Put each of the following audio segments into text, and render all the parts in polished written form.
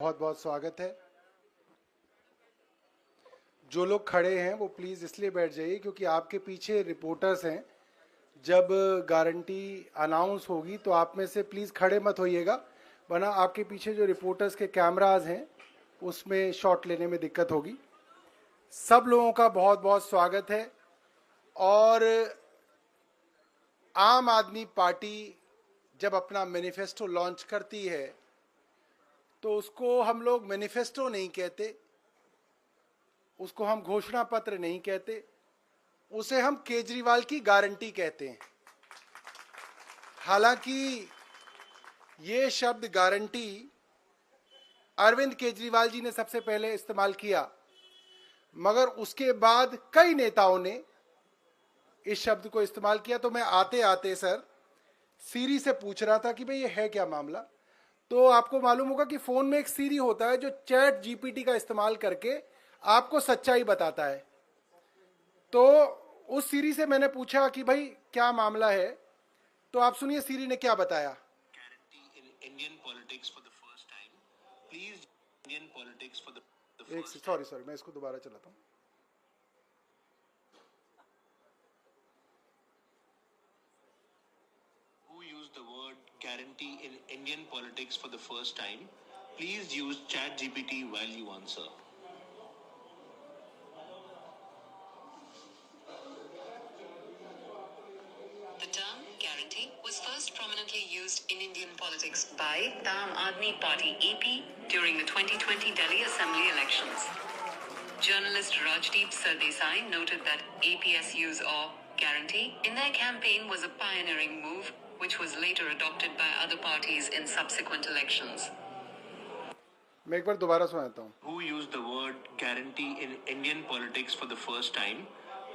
बहुत बहुत स्वागत है। जो लोग खड़े हैं वो प्लीज़ इसलिए बैठ जाइए क्योंकि आपके पीछे रिपोर्टर्स हैं। जब गारंटी अनाउंस होगी तो आप में से प्लीज़ खड़े मत होइएगा, वरना आपके पीछे जो रिपोर्टर्स के कैमराज हैं उसमें शॉट लेने में दिक्कत होगी। सब लोगों का बहुत बहुत स्वागत है। और आम आदमी पार्टी जब अपना मैनिफेस्टो लॉन्च करती है तो उसको हम लोग मैनिफेस्टो नहीं कहते, उसको हम घोषणा पत्र नहीं कहते, उसे हम केजरीवाल की गारंटी कहते हैं। हालांकि ये शब्द गारंटी अरविंद केजरीवाल जी ने सबसे पहले इस्तेमाल किया, मगर उसके बाद कई नेताओं ने इस शब्द को इस्तेमाल किया। तो मैं आते आते सर सीरी से पूछ रहा था कि भाई ये है क्या मामला। तो आपको मालूम होगा कि फोन में एक सीरी होता है जो चैट जीपीटी का इस्तेमाल करके आपको सच्चाई बताता है। तो उस सीरी से मैंने पूछा कि भाई क्या मामला है, तो आप सुनिए सीरी ने क्या बताया। एक सॉरी सॉरी मैं इसको दोबारा चलाता हूँ। Who used the word guarantee in Indian politics for the first time? Please use ChatGPT while you answer. The term guarantee was first prominently used in Indian politics by the Aam Aadmi Party AP during the 2020 Delhi Assembly elections. Journalist Rajdeep Sardesai noted that AP's use of guarantee in their campaign was a pioneering move, which was later adopted by other parties in subsequent elections. मैं एक बार दोबारा सुनाता हूँ। Who used the word guarantee in Indian politics for the first time?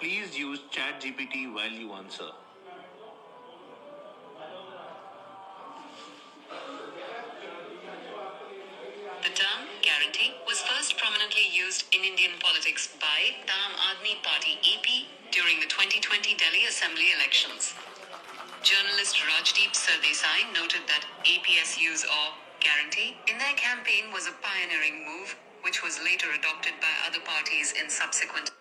Please use ChatGPT while you answer. The term guarantee was first prominently used in Indian politics by the Aam Aadmi Party AP during the 2020 Delhi Assembly elections. Journalist Rajdeep Sardesai noted that AP's use of guarantee in their campaign was a pioneering move, which was later adopted by other parties in subsequent.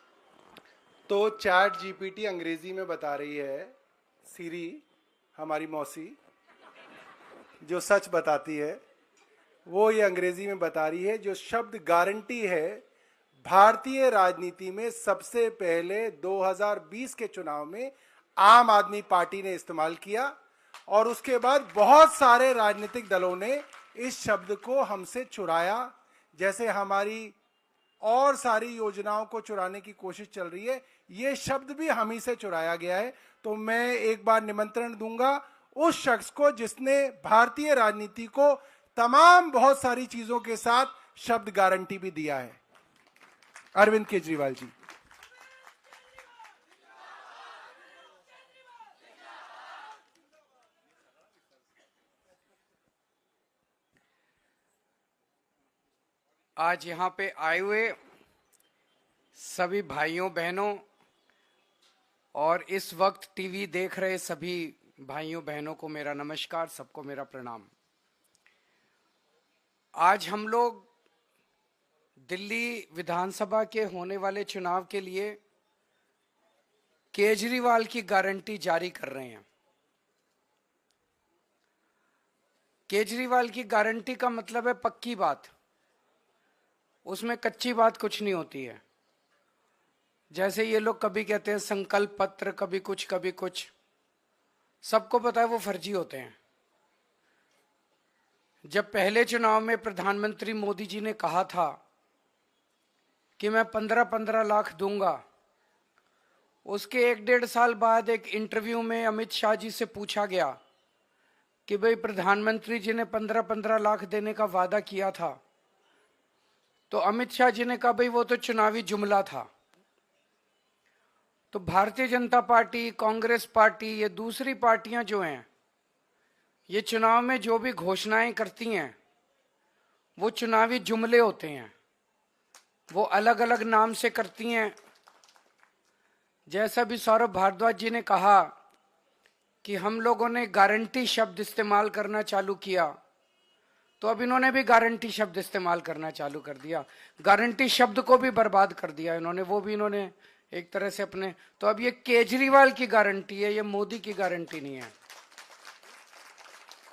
तो chat GPT अंग्रेजी में बता रही है, सीरी हमारी मौसी जो सच बताती है वो ये अंग्रेजी में बता रही है। जो शब्द गारंटी है भारतीय राजनीति में सबसे पहले 2020 के चुनाव में आम आदमी पार्टी ने इस्तेमाल किया और उसके बाद बहुत सारे राजनीतिक दलों ने इस शब्द को हमसे चुराया, जैसे हमारी और सारी योजनाओं को चुराने की कोशिश चल रही है। ये शब्द भी हम ही से चुराया गया है। तो मैं एक बार निमंत्रण दूंगा उस शख्स को जिसने भारतीय राजनीति को तमाम बहुत सारी चीजों के साथ शब्द गारंटी भी दिया है, अरविंद केजरीवाल जी। आज यहाँ पे आए हुए सभी भाइयों बहनों और इस वक्त टीवी देख रहे सभी भाइयों बहनों को मेरा नमस्कार, सबको मेरा प्रणाम। आज हम लोग दिल्ली विधानसभा के होने वाले चुनाव के लिए केजरीवाल की गारंटी जारी कर रहे हैं। केजरीवाल की गारंटी का मतलब है पक्की बात, उसमें कच्ची बात कुछ नहीं होती है। जैसे ये लोग कभी कहते हैं संकल्प पत्र, कभी कुछ, सबको पता है वो फर्जी होते हैं। जब पहले चुनाव में प्रधानमंत्री मोदी जी ने कहा था कि मैं 15-15 लाख दूंगा, उसके 1-1.5 साल बाद एक इंटरव्यू में अमित शाह जी से पूछा गया कि भाई प्रधानमंत्री जी ने 15-15 लाख देने का वादा किया था, तो अमित शाह जी ने कहा भाई वो तो चुनावी जुमला था। तो भारतीय जनता पार्टी, कांग्रेस पार्टी, ये दूसरी पार्टियां जो हैं, ये चुनाव में जो भी घोषणाएं करती हैं वो चुनावी जुमले होते हैं, वो अलग अलग नाम से करती हैं। जैसा भी सौरभ भारद्वाज जी ने कहा कि हम लोगों ने गारंटी शब्द इस्तेमाल करना चालू किया, तो अब इन्होंने भी गारंटी शब्द इस्तेमाल करना चालू कर दिया, गारंटी शब्द को भी बर्बाद कर दिया इन्होंने, वो भी इन्होंने एक तरह से अपने। तो अब ये केजरीवाल की गारंटी है, ये मोदी की गारंटी नहीं है,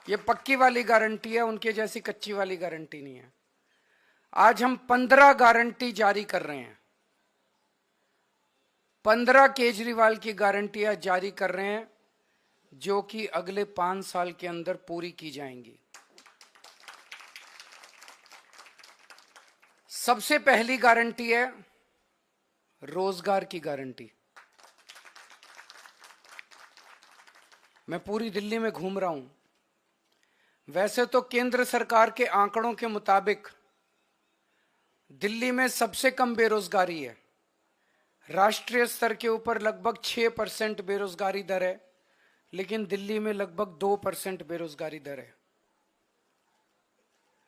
ये पक्की वाली गारंटी है, उनके जैसी कच्ची वाली गारंटी नहीं है। आज हम 15 गारंटी जारी कर रहे हैं, 15 केजरीवाल की गारंटियां जारी कर रहे हैं, जो कि अगले 5 साल के अंदर पूरी की जाएंगी। सबसे पहली गारंटी है रोजगार की गारंटी। मैं पूरी दिल्ली में घूम रहा हूं, वैसे तो केंद्र सरकार के आंकड़ों के मुताबिक दिल्ली में सबसे कम बेरोजगारी है, राष्ट्रीय स्तर के ऊपर लगभग 6% बेरोजगारी दर है, लेकिन दिल्ली में लगभग 2% बेरोजगारी दर है।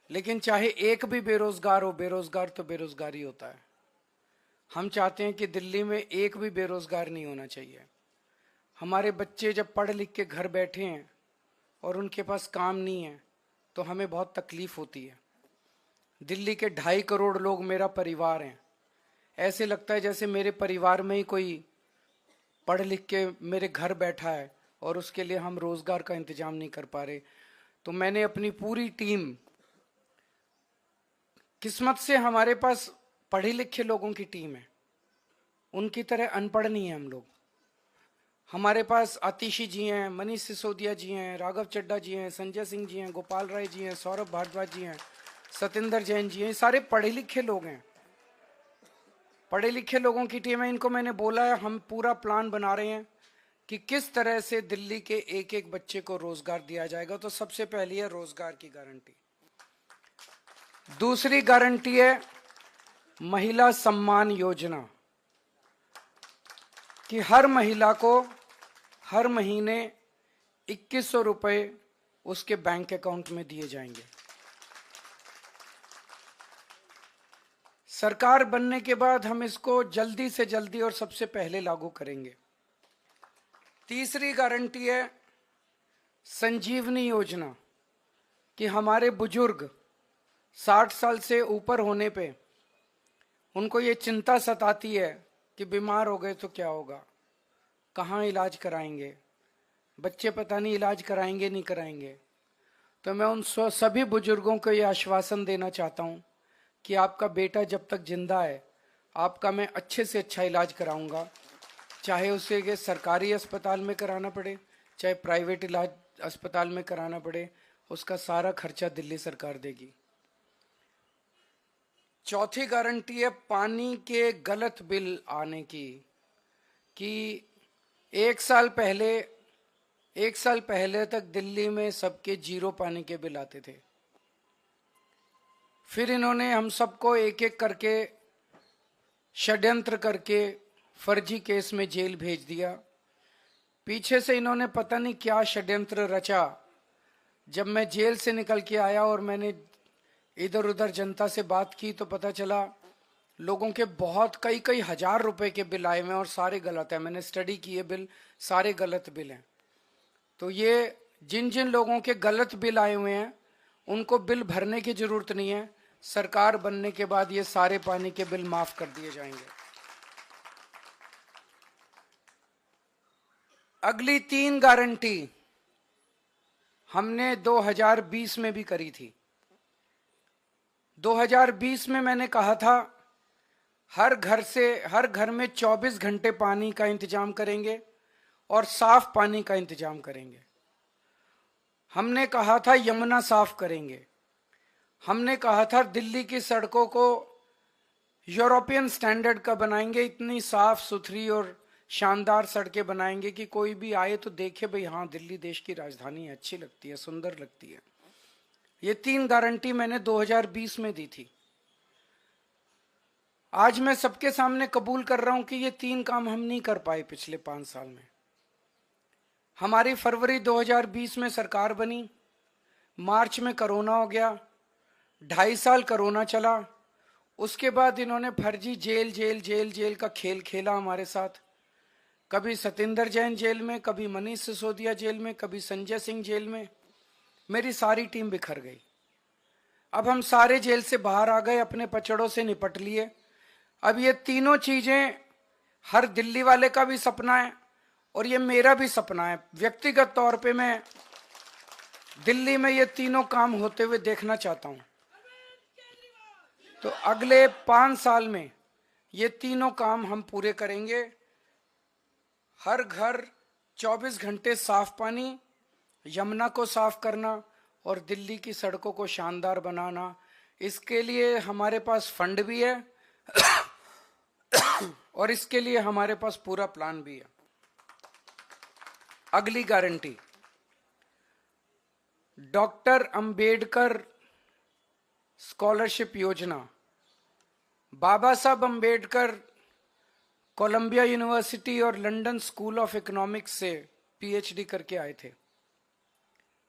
लेकिन चाहे एक भी बेरोजगार हो, बेरोजगार तो बेरोजगारी होता है। हम चाहते हैं कि दिल्ली में एक भी बेरोजगार नहीं होना चाहिए। हमारे बच्चे जब पढ़ लिख के घर बैठे हैं और उनके पास काम नहीं है तो हमें बहुत तकलीफ होती है। दिल्ली के 2.5 करोड़ लोग मेरा परिवार हैं, ऐसे लगता है जैसे मेरे परिवार में ही कोई पढ़ लिख के मेरे घर बैठा है और उसके लिए हम रोजगार का इंतजाम नहीं कर पा रहे। तो मैंने अपनी पूरी टीम, किस्मत से हमारे पास पढ़े लिखे लोगों की टीम है, उनकी तरह अनपढ़ नहीं है हम लोग। हमारे पास आतिशी जी हैं, मनीष सिसोदिया जी हैं, राघव चड्ढा जी हैं, संजय सिंह जी हैं, गोपाल राय जी हैं, सौरभ भारद्वाज जी हैं, सतेंद्र जैन जी हैं, ये सारे पढ़े लिखे लोग हैं, पढ़े लिखे लोगों की टीम है। इनको मैंने बोला है हम पूरा प्लान बना रहे हैं कि किस तरह से दिल्ली के एक एक बच्चे को रोजगार दिया जाएगा। तो सबसे पहली है रोजगार की गारंटी। दूसरी गारंटी है महिला सम्मान योजना, कि हर महिला को हर महीने 2100 रुपए उसके बैंक अकाउंट में दिए जाएंगे। सरकार बनने के बाद हम इसको जल्दी से जल्दी और सबसे पहले लागू करेंगे। तीसरी गारंटी है संजीवनी योजना, कि हमारे बुजुर्ग 60 साल से ऊपर होने पे उनको ये चिंता सताती है कि बीमार हो गए तो क्या होगा, कहाँ इलाज कराएंगे, बच्चे पता नहीं इलाज कराएंगे नहीं कराएंगे। तो मैं उन सभी बुजुर्गों को ये आश्वासन देना चाहता हूँ कि आपका बेटा जब तक जिंदा है आपका मैं अच्छे से अच्छा इलाज कराऊंगा, चाहे उसे के सरकारी अस्पताल में कराना पड़े चाहे प्राइवेट इलाज अस्पताल में कराना पड़े, उसका सारा खर्चा दिल्ली सरकार देगी। चौथी गारंटी है पानी के गलत बिल आने की, कि एक साल पहले तक दिल्ली में सबके 0 पानी के बिल आते थे। फिर इन्होंने हम सबको एक एक करके षड्यंत्र करके फर्जी केस में जेल भेज दिया। पीछे से इन्होंने पता नहीं क्या षड्यंत्र रचा। जब मैं जेल से निकल के आया और मैंने इधर उधर जनता से बात की तो पता चला लोगों के बहुत कई हजार रुपए के बिल आए हुए हैं और सारे गलत हैं। मैंने स्टडी की है, बिल सारे गलत बिल हैं। तो ये जिन जिन लोगों के गलत बिल आए हुए हैं उनको बिल भरने की जरूरत नहीं है, सरकार बनने के बाद ये सारे पानी के बिल माफ कर दिए जाएंगे। अगली 3 गारंटी हमने 2020 में भी करी थी। 2020 में मैंने कहा था हर घर में 24 घंटे पानी का इंतजाम करेंगे और साफ पानी का इंतजाम करेंगे। हमने कहा था यमुना साफ करेंगे। हमने कहा था दिल्ली की सड़कों को यूरोपियन स्टैंडर्ड का बनाएंगे, इतनी साफ सुथरी और शानदार सड़कें बनाएंगे कि कोई भी आए तो देखे भाई हाँ दिल्ली देश की राजधानी है, अच्छी लगती है, सुंदर लगती है। ये 3 गारंटी मैंने 2020 में दी थी। आज मैं सबके सामने कबूल कर रहा हूं कि ये 3 काम हम नहीं कर पाए पिछले 5 साल में। हमारी फरवरी 2020 में सरकार बनी, मार्च में कोरोना हो गया, 2.5 साल कोरोना चला। उसके बाद इन्होंने फर्जी जेल का खेल खेला हमारे साथ। कभी सतेंद्र जैन जेल में, कभी मनीष सिसोदिया जेल में, कभी संजय सिंह जेल में। मेरी सारी टीम बिखर गई। अब हम सारे जेल से बाहर आ गए, अपने पचड़ों से निपट लिए। अब ये तीनों चीजें हर दिल्ली वाले का भी सपना है और ये मेरा भी सपना है। व्यक्तिगत तौर पे मैं दिल्ली में ये तीनों काम होते हुए देखना चाहता हूं। तो अगले 5 साल में ये तीनों काम हम पूरे करेंगे। हर घर 24 घंटे साफ पानी, यमुना को साफ करना और दिल्ली की सड़कों को शानदार बनाना। इसके लिए हमारे पास फंड भी है और इसके लिए हमारे पास पूरा प्लान भी है। अगली गारंटी, डॉक्टर अंबेडकर स्कॉलरशिप योजना। बाबा साहब अंबेडकर कोलंबिया यूनिवर्सिटी और लंदन स्कूल ऑफ इकोनॉमिक्स से पीएचडी करके आए थे।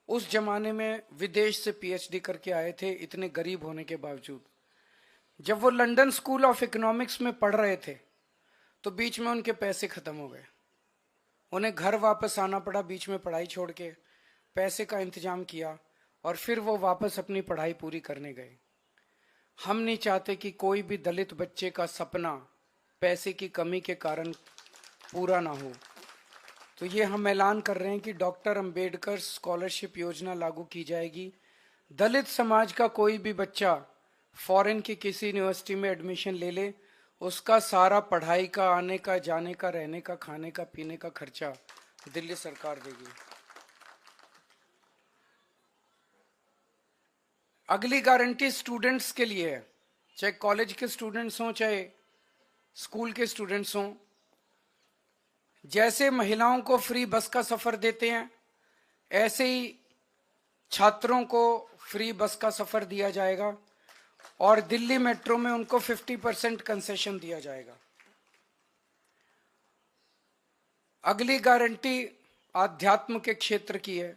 उस जमाने में विदेश से पीएचडी करके आए थे, इतने गरीब होने के बावजूद। जब वो लंदन स्कूल ऑफ इकोनॉमिक्स में पढ़ रहे थे तो बीच में उनके पैसे खत्म हो गए। उन्हें घर वापस आना पड़ा, बीच में पढ़ाई छोड़ के पैसे का इंतजाम किया और फिर वो वापस अपनी पढ़ाई पूरी करने गए। हम नहीं चाहते कि कोई भी दलित बच्चे का सपना पैसे की कमी के कारण पूरा ना हो। तो ये हम ऐलान कर रहे हैं कि डॉक्टर अंबेडकर स्कॉलरशिप योजना लागू की जाएगी। दलित समाज का कोई भी बच्चा फॉरेन की किसी यूनिवर्सिटी में एडमिशन ले ले, उसका सारा पढ़ाई का, आने का, जाने का, रहने का, खाने का, पीने का खर्चा दिल्ली सरकार देगी। अगली गारंटी स्टूडेंट्स के लिए है, चाहे कॉलेज के स्टूडेंट्स हों चाहे स्कूल के स्टूडेंट्स हों। जैसे महिलाओं को फ्री बस का सफर देते हैं, ऐसे ही छात्रों को फ्री बस का सफर दिया जाएगा और दिल्ली मेट्रो में उनको 50% कंसेशन दिया जाएगा। अगली गारंटी आध्यात्म के क्षेत्र की है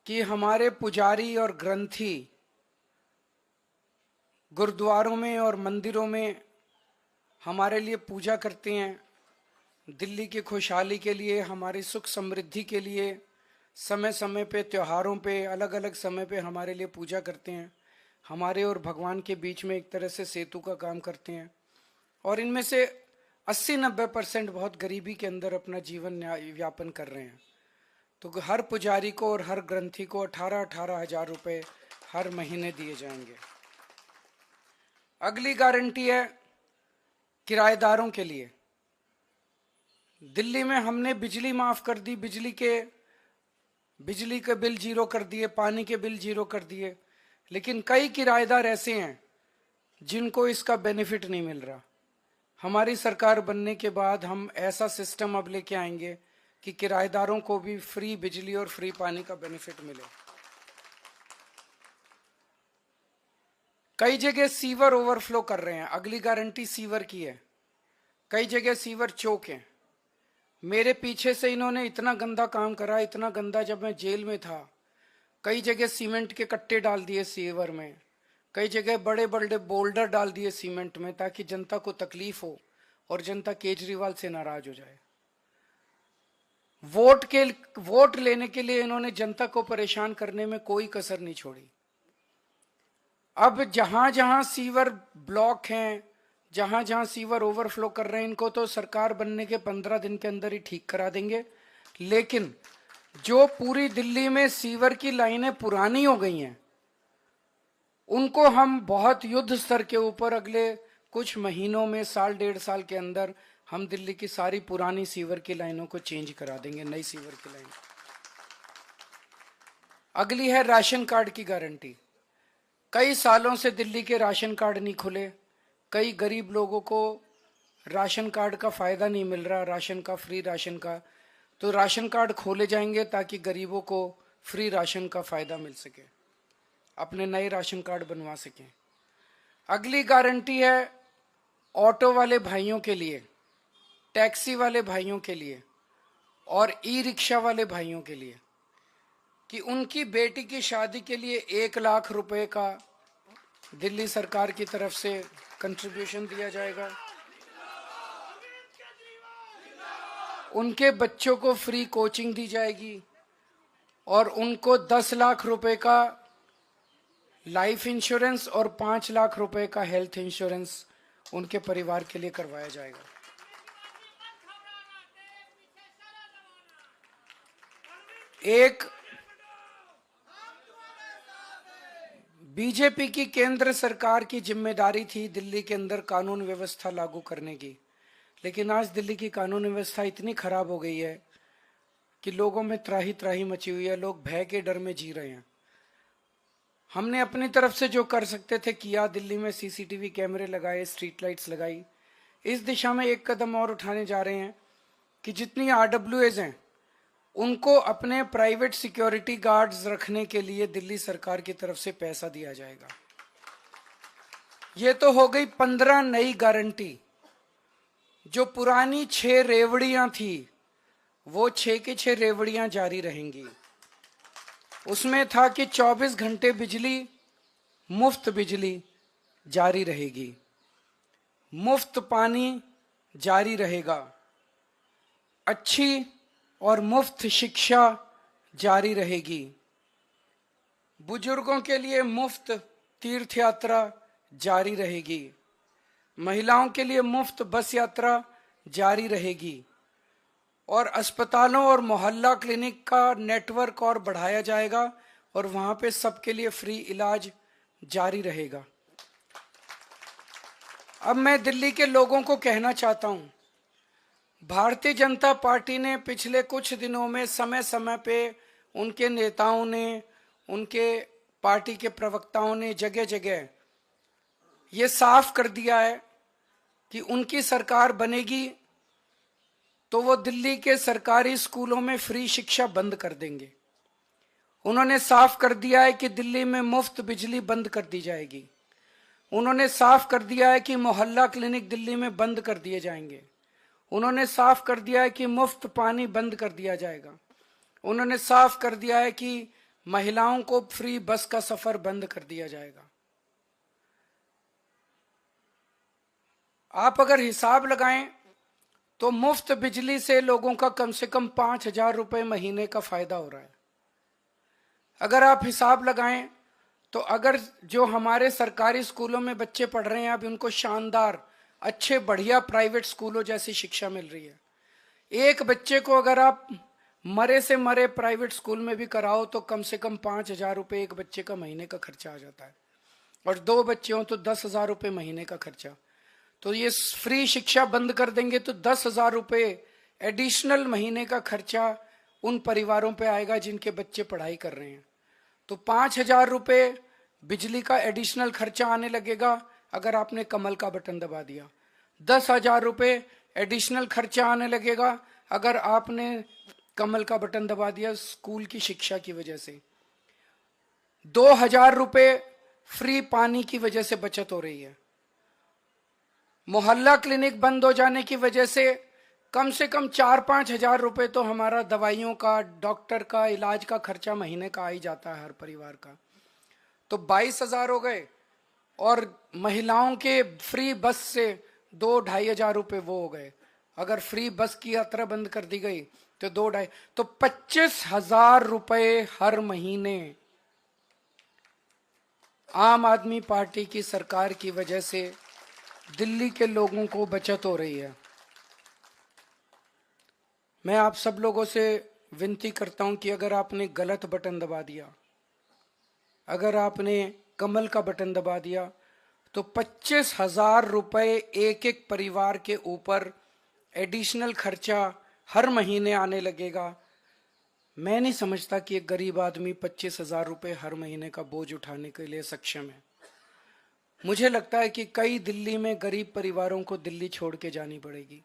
कि हमारे पुजारी और ग्रंथी गुरुद्वारों में और मंदिरों में हमारे लिए पूजा करते हैं। दिल्ली की खुशहाली के लिए, हमारी सुख समृद्धि के लिए समय समय पे, त्योहारों पे, अलग अलग समय पे हमारे लिए पूजा करते हैं। हमारे और भगवान के बीच में एक तरह से सेतु का काम करते हैं। और इनमें से 80-90% बहुत गरीबी के अंदर अपना जीवन यापन कर रहे हैं। तो हर पुजारी को और हर ग्रंथी को 18-18 हजार रुपए हर महीने दिए जाएंगे। अगली गारंटी है किराएदारों के लिए। दिल्ली में हमने बिजली माफ कर दी, बिजली के बिल जीरो कर दिए, पानी के बिल जीरो कर दिए, लेकिन कई किराएदार ऐसे हैं जिनको इसका बेनिफिट नहीं मिल रहा। हमारी सरकार बनने के बाद हम ऐसा सिस्टम अब लेके आएंगे कि किराएदारों को भी फ्री बिजली और फ्री पानी का बेनिफिट मिले। कई जगह सीवर ओवरफ्लो कर रहे हैं, अगली गारंटी सीवर की है। कई जगह सीवर चौक हैं। मेरे पीछे से इन्होंने इतना गंदा काम करा, इतना गंदा, जब मैं जेल में था कई जगह सीमेंट के कट्टे डाल दिए सीवर में, कई जगह बड़े बड़े बोल्डर डाल दिए सीमेंट में ताकि जनता को तकलीफ हो और जनता केजरीवाल से नाराज हो जाए। वोट लेने के लिए इन्होंने जनता को परेशान करने में कोई कसर नहीं छोड़ी। अब जहां जहां सीवर ब्लॉक हैं, जहां जहां सीवर ओवरफ्लो कर रहे हैं, इनको तो सरकार बनने के 15 दिन के अंदर ही ठीक करा देंगे। लेकिन जो पूरी दिल्ली में सीवर की लाइनें पुरानी हो गई हैं, उनको हम बहुत युद्ध स्तर के ऊपर अगले कुछ महीनों में, 1.5 साल के अंदर हम दिल्ली की सारी पुरानी सीवर की लाइनों को चेंज करा देंगे, नई सीवर की लाइन। अगली है राशन कार्ड की गारंटी। कई सालों से दिल्ली के राशन कार्ड नहीं खुले, कई गरीब लोगों को राशन कार्ड का फायदा नहीं मिल रहा, राशन का, फ्री राशन का। तो राशन कार्ड खोले जाएंगे ताकि गरीबों को फ्री राशन का फायदा मिल सके, अपने नए राशन कार्ड बनवा सकें। अगली गारंटी है ऑटो वाले भाइयों के लिए, टैक्सी वाले भाइयों के लिए और ई रिक्शा वाले भाइयों के लिए कि उनकी बेटी की शादी के लिए 1 लाख रुपए का दिल्ली सरकार की तरफ से कंट्रीब्यूशन दिया जाएगा। उनके बच्चों को फ्री कोचिंग दी जाएगी और उनको 10 लाख रुपए का लाइफ इंश्योरेंस और 5 लाख रुपए का हेल्थ इंश्योरेंस उनके परिवार के लिए करवाया जाएगा। एक बीजेपी की केंद्र सरकार की जिम्मेदारी थी दिल्ली के अंदर कानून व्यवस्था लागू करने की, लेकिन आज दिल्ली की कानून व्यवस्था इतनी खराब हो गई है कि लोगों में त्राही त्राही मची हुई है, लोग भय के डर में जी रहे हैं। हमने अपनी तरफ से जो कर सकते थे किया, दिल्ली में सीसीटीवी कैमरे लगाए, स्ट्रीट लाइट्स लगाई। इस दिशा में एक कदम और उठाने जा रहे हैं कि जितनी आरडब्ल्यूएज हैं उनको अपने प्राइवेट सिक्योरिटी गार्ड्स रखने के लिए दिल्ली सरकार की तरफ से पैसा दिया जाएगा। ये तो हो गई 15 नई गारंटी। जो पुरानी 6 रेवड़ियां थी वो 6 की 6 रेवड़ियां जारी रहेंगी। उसमें था कि 24 घंटे बिजली, मुफ्त बिजली जारी रहेगी, मुफ्त पानी जारी रहेगा, अच्छी और मुफ्त शिक्षा जारी रहेगी, बुजुर्गों के लिए मुफ्त तीर्थ यात्रा जारी रहेगी, महिलाओं के लिए मुफ्त बस यात्रा जारी रहेगी, और अस्पतालों और मोहल्ला क्लिनिक का नेटवर्क और बढ़ाया जाएगा और वहां पे सबके लिए फ्री इलाज जारी रहेगा। अब मैं दिल्ली के लोगों को कहना चाहता हूं, भारतीय जनता पार्टी ने पिछले कुछ दिनों में समय समय पे उनके नेताओं ने, उनके पार्टी के प्रवक्ताओं ने जगह जगह ये साफ कर दिया है कि उनकी सरकार बनेगी तो वो दिल्ली के सरकारी स्कूलों में फ्री शिक्षा बंद कर देंगे। उन्होंने साफ कर दिया है कि दिल्ली में मुफ्त बिजली बंद कर दी जाएगी। उन्होंने साफ कर दिया है कि मोहल्ला क्लिनिक दिल्ली में बंद कर दिए जाएंगे। उन्होंने साफ कर दिया है कि मुफ्त पानी बंद कर दिया जाएगा। उन्होंने साफ कर दिया है कि महिलाओं को फ्री बस का सफर बंद कर दिया जाएगा। आप अगर हिसाब लगाएं तो मुफ्त बिजली से लोगों का कम से कम 5,000 रुपए महीने का फायदा हो रहा है। अगर आप हिसाब लगाएं तो अगर जो हमारे सरकारी स्कूलों में बच्चे पढ़ रहे हैं, अब उनको शानदार अच्छे बढ़िया प्राइवेट स्कूलों जैसी शिक्षा मिल रही है। एक बच्चे को अगर आप मरे से मरे प्राइवेट स्कूल में भी कराओ तो कम से कम 5,000 रुपए एक बच्चे का महीने का खर्चा आ जाता है, और 2 बच्चे हों तो 10,000 रुपए महीने का खर्चा। तो ये फ्री शिक्षा बंद कर देंगे तो 10,000 रुपए एडिशनल महीने का खर्चा उन परिवारों पे आएगा जिनके बच्चे पढ़ाई कर रहे हैं। तो 5,000 रुपए बिजली का एडिशनल खर्चा आने लगेगा अगर आपने कमल का बटन दबा दिया। 10,000 रुपए एडिशनल खर्चा आने लगेगा अगर आपने कमल का बटन दबा दिया स्कूल की शिक्षा की वजह से। 2,000 रुपए फ्री पानी की वजह से बचत हो रही है। मोहल्ला क्लिनिक बंद हो जाने की वजह से कम 4-5 हजार रुपए तो हमारा दवाइयों का, डॉक्टर का, इलाज का खर्चा महीने का आ ही जाता है हर परिवार का। तो 22,000 हो गए, और महिलाओं के फ्री बस से 2-2.5 हजार रुपए वो हो गए। अगर फ्री बस की यात्रा बंद कर दी गई तो 2-2.5, तो 25,000 रुपए हर महीने आम आदमी पार्टी की सरकार की वजह से दिल्ली के लोगों को बचत हो रही है। मैं आप सब लोगों से विनती करता हूं कि अगर आपने गलत बटन दबा दिया, अगर आपने कमल का बटन दबा दिया, तो 25,000 रुपए एक एक परिवार के ऊपर एडिशनल खर्चा हर महीने आने लगेगा। मैं नहीं समझता कि एक गरीब आदमी 25,000 रुपए हर महीने का बोझ उठाने के लिए सक्षम है। मुझे लगता है कि कई दिल्ली में गरीब परिवारों को दिल्ली छोड़ के जानी पड़ेगी।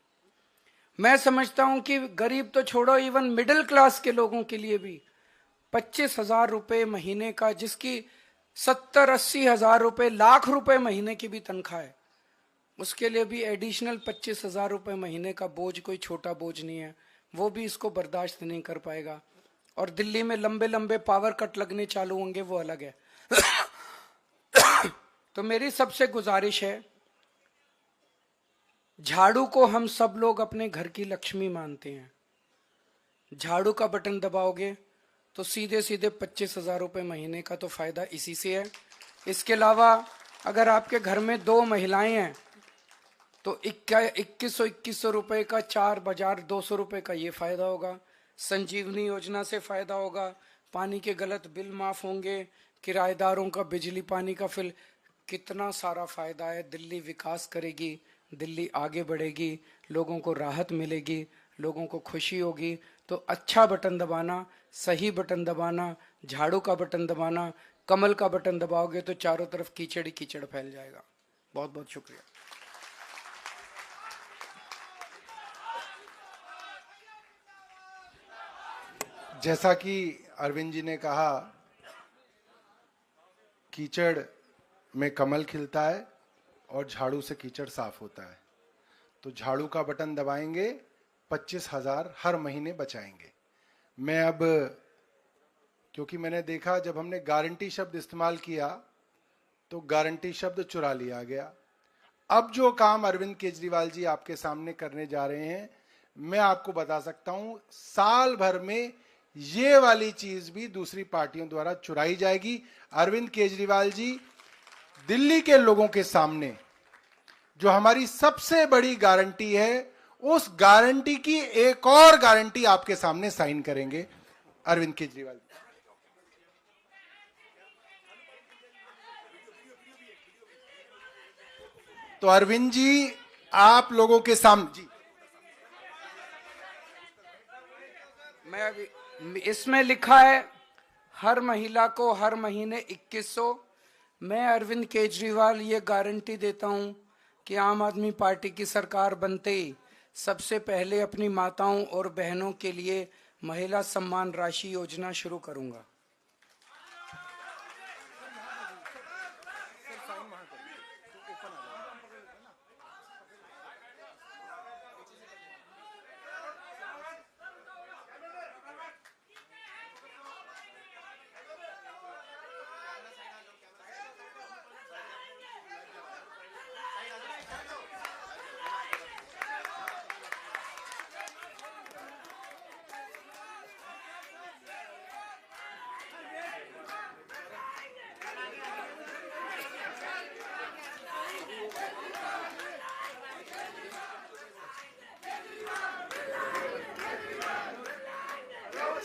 मैं समझता हूं कि गरीब तो छोड़ो, इवन मिडिल क्लास के लोगों के लिए भी 25,000 रुपए महीने का, जिसकी 70-80 हजार रुपए, लाख रुपए महीने की भी तनख्वाह है, उसके लिए भी एडिशनल 25,000 रुपए महीने का बोझ कोई छोटा बोझ नहीं है। वो भी इसको बर्दाश्त नहीं कर पाएगा। और दिल्ली में लंबे लंबे पावर कट लगने चालू होंगे, वो अलग है। तो मेरी सबसे गुजारिश है, झाड़ू को हम सब लोग अपने घर की लक्ष्मी मानते हैं। झाड़ू का बटन दबाओगे तो सीधे सीधे 25,000 रुपए महीने का तो फायदा इसी से है। इसके अलावा अगर आपके घर में 2 महिलाएं हैं तो 2100 रुपए का 4,200 रुपए का ये फायदा होगा। संजीवनी योजना से फायदा होगा, पानी के गलत बिल माफ होंगे, किराएदारों का बिजली पानी का बिल, कितना सारा फायदा है। दिल्ली विकास करेगी, दिल्ली आगे बढ़ेगी, लोगों को राहत मिलेगी, लोगों को खुशी होगी। तो अच्छा बटन दबाना, सही बटन दबाना, झाड़ू का बटन दबाना, कमल का बटन दबाओगे तो चारों तरफ कीचड़ ही कीचड़ फैल जाएगा। बहुत बहुत शुक्रिया। जैसा कि अरविंद जी ने कहा, कीचड़ में कमल खिलता है और झाड़ू से कीचड़ साफ होता है। तो झाड़ू का बटन दबाएंगे, 25,000 हर महीने बचाएंगे। मैं अब, क्योंकि मैंने देखा जब हमने गारंटी शब्द इस्तेमाल किया तो गारंटी शब्द चुरा लिया गया। अब जो काम अरविंद केजरीवाल जी आपके सामने करने जा रहे हैं, मैं आपको बता सकता हूं, साल भर में ये वाली चीज भी दूसरी पार्टियों द्वारा चुराई जाएगी। अरविंद केजरीवाल जी दिल्ली के लोगों के सामने जो हमारी सबसे बड़ी गारंटी है, उस गारंटी की एक और गारंटी आपके सामने साइन करेंगे अरविंद केजरीवाल। तो अरविंद जी, आप लोगों के सामने जी, मैं अभी इसमें लिखा है हर महिला को हर महीने 2100। मैं अरविंद केजरीवाल ये गारंटी देता हूं कि आम आदमी पार्टी की सरकार बनते ही सबसे पहले अपनी माताओं और बहनों के लिए महिला सम्मान राशि योजना शुरू करूंगा।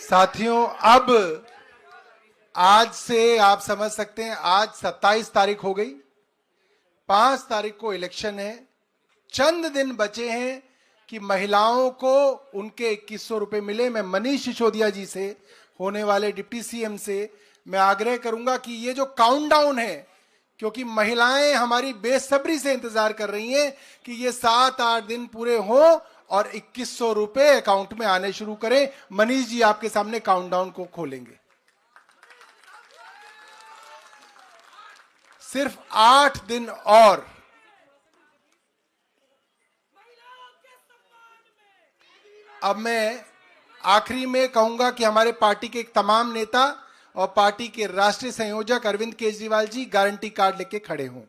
साथियों, अब आज से आप समझ सकते हैं, आज 27 तारीख हो गई, 5 तारीख को इलेक्शन है। चंद दिन बचे हैं कि महिलाओं को उनके 2100 रुपए मिले। मैं मनीष सिसोदिया जी से, होने वाले डिप्टी सीएम से मैं आग्रह करूंगा कि ये जो काउंटडाउन है, क्योंकि महिलाएं हमारी बेसब्री से इंतजार कर रही हैं कि ये 7-8 दिन पूरे हों और 2100 रुपए अकाउंट में आने शुरू करें। मनीष जी आपके सामने काउंटडाउन को खोलेंगे। सिर्फ 8 दिन और। अब मैं आखिरी में कहूंगा कि हमारे पार्टी के एक तमाम नेता और पार्टी के राष्ट्रीय संयोजक अरविंद केजरीवाल जी गारंटी कार्ड लेके खड़े हों।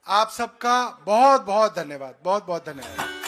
आप सबका बहुत बहुत धन्यवाद, बहुत बहुत धन्यवाद।